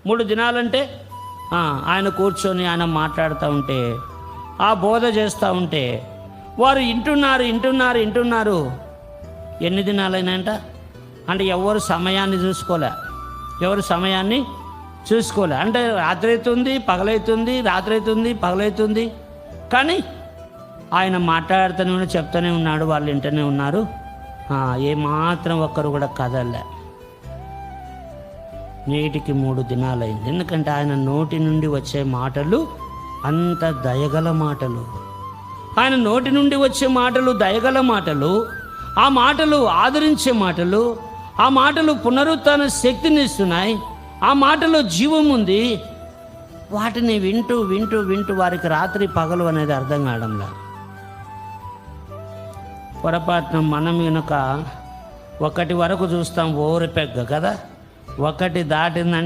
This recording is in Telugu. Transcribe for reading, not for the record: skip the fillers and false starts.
3 దినాలంటే ఆయన కూర్చొని ఆయన మాట్లాడుతూ ఉంటే, ఆ బోధ చేస్తూ ఉంటే వారు వింటున్నారు. ఎన్ని దినాలైనాయంట అంటే ఎవరు సమయాన్ని చూసుకోలే. అంటే రాత్రి అవుతుంది, పగలవుతుంది. కానీ ఆయన మాట్లాడుతూనే చెప్తూనే ఉన్నాడు, వాళ్ళు వింటూనే ఉన్నారు. ఏమాత్రం ఒక్కరు కూడా కదలలే. నేటికి 3 దినాలైంది. ఎందుకంటే ఆయన నోటి నుండి వచ్చే మాటలు అంత దయగల మాటలు. ఆయన నోటి నుండి వచ్చే మాటలు దయగల మాటలు, ఆ మాటలు ఆదరించే మాటలు, ఆ మాటలు పునరుత్థాన శక్తిని ఇస్తున్నాయి, ఆ మాటలో జీవం ఉంది. వాటిని వింటూ వారికి రాత్రి పగలు అనేది అర్థం కావడంలా. పొరపాటున మనం కనుక 1 వరకు చూస్తాం, ఓరిపెగ్గ కదా. 1 దాటిందంటే